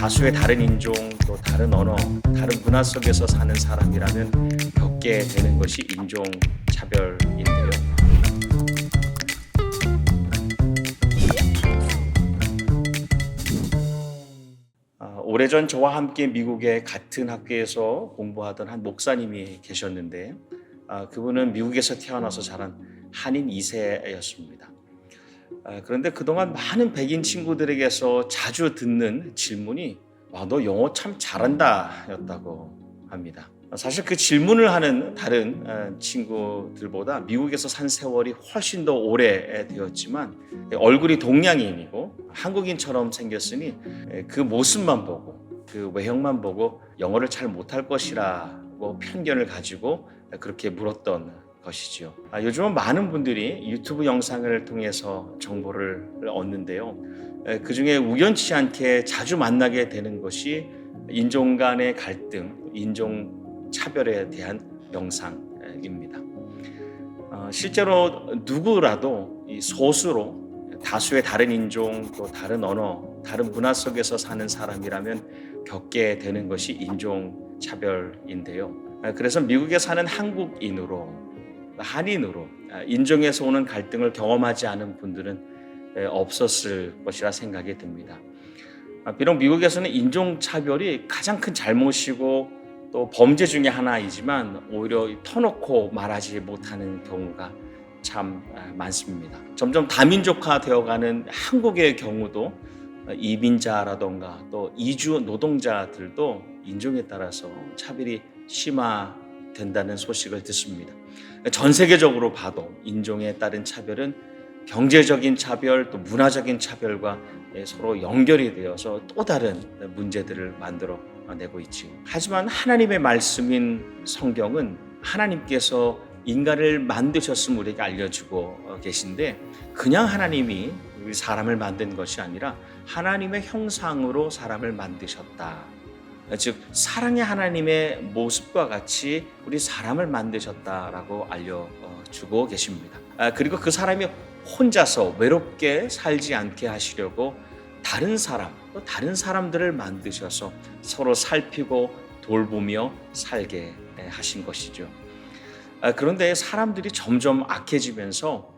다수의 다른 인종, 또 다른 언어, 다른 문화 속에서 사는 사람이라면 겪게 되는 것이 인종 차별인데요. 오래전 저와 함께 미국의 같은 학교에서 공부하던 한 목사님이 계셨는데 그분은 미국에서 태어나서 자란 한인 2세였습니다. 그런데 그동안 많은 백인 친구들에게서 자주 듣는 질문이 너 영어 참 잘한다 였다고 합니다. 사실 그 질문을 하는 다른 친구들보다 미국에서 산 세월이 훨씬 더 오래 되었지만 얼굴이 동양인이고 한국인처럼 생겼으니 그 모습만 보고 그 외형만 보고 영어를 잘 못할 것이라고 편견을 가지고 그렇게 물었던 것이죠. 요즘은 많은 분들이 유튜브 영상을 통해서 정보를 얻는데요. 그 중에 우연치 않게 자주 만나게 되는 것이 인종 간의 갈등, 인종 차별에 대한 영상입니다. 실제로 누구라도 이 소수로 다수의 다른 인종, 또 다른 언어, 다른 문화 속에서 사는 사람이라면 겪게 되는 것이 인종 차별인데요. 그래서 미국에 사는 한인으로 인종에서 오는 갈등을 경험하지 않은 분들은 없었을 것이라 생각이 듭니다. 비록 미국에서는 인종차별이 가장 큰 잘못이고 또 범죄 중에 하나이지만 오히려 터놓고 말하지 못하는 경우가 참 많습니다. 점점 다민족화 되어가는 한국의 경우도 이민자라던가 또 이주 노동자들도 인종에 따라서 차별이 심화된다는 소식을 듣습니다. 전 세계적으로 봐도 인종에 따른 차별은 경제적인 차별 또 문화적인 차별과 서로 연결이 되어서 또 다른 문제들을 만들어내고 있지요. 하지만 하나님의 말씀인 성경은 하나님께서 인간을 만드셨음을 우리에게 알려주고 계신데 그냥 하나님이 우리 사람을 만든 것이 아니라 하나님의 형상으로 사람을 만드셨다. 즉 사랑의 하나님의 모습과 같이 우리 사람을 만드셨다라고 알려주고 계십니다. 그리고 그 사람이 혼자서 외롭게 살지 않게 하시려고 다른 사람들을 만드셔서 서로 살피고 돌보며 살게 하신 것이죠. 그런데 사람들이 점점 악해지면서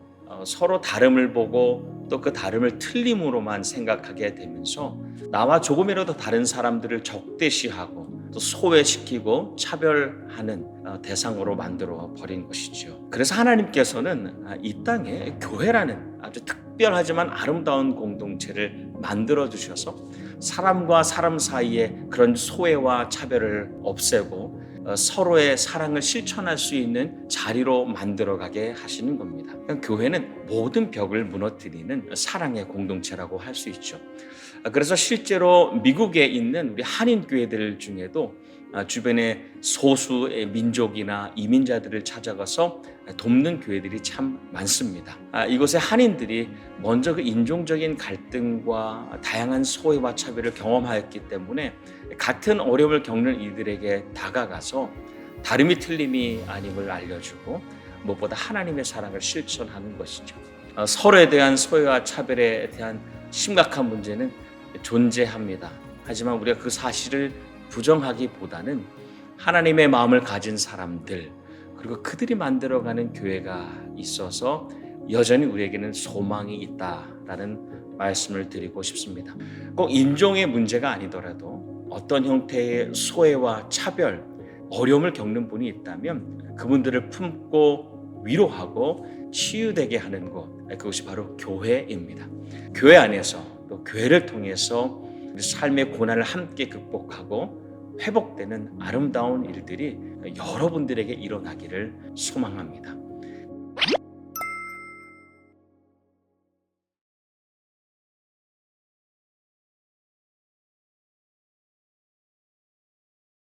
서로 다름을 보고 또 그 다름을 틀림으로만 생각하게 되면서 나와 조금이라도 다른 사람들을 적대시하고 또 소외시키고 차별하는 대상으로 만들어 버린 것이죠. 그래서 하나님께서는 이 땅에 교회라는 아주 특별하지만 아름다운 공동체를 만들어 주셔서 사람과 사람 사이에 그런 소외와 차별을 없애고 서로의 사랑을 실천할 수 있는 자리로 만들어가게 하시는 겁니다. 교회는 모든 벽을 무너뜨리는 사랑의 공동체라고 할 수 있죠. 그래서 실제로 미국에 있는 우리 한인 교회들 중에도 주변의 소수의 민족이나 이민자들을 찾아가서 돕는 교회들이 참 많습니다. 이곳의 한인들이 먼저 그 인종적인 갈등과 다양한 소외와 차별을 경험하였기 때문에 같은 어려움을 겪는 이들에게 다가가서 다름이 틀림이 아님을 알려주고 무엇보다 하나님의 사랑을 실천하는 것이죠. 서로에 대한 소외와 차별에 대한 심각한 문제는 존재합니다. 하지만 우리가 그 사실을 부정하기보다는 하나님의 마음을 가진 사람들 그리고 그들이 만들어가는 교회가 있어서 여전히 우리에게는 소망이 있다라는 말씀을 드리고 싶습니다. 꼭 인종의 문제가 아니더라도 어떤 형태의 소외와 차별, 어려움을 겪는 분이 있다면 그분들을 품고 위로하고 치유되게 하는 것, 그것이 바로 교회입니다. 교회 안에서 또 교회를 통해서 우리 삶의 고난을 함께 극복하고 회복되는 아름다운 일들이 여러분들에게 일어나기를 소망합니다.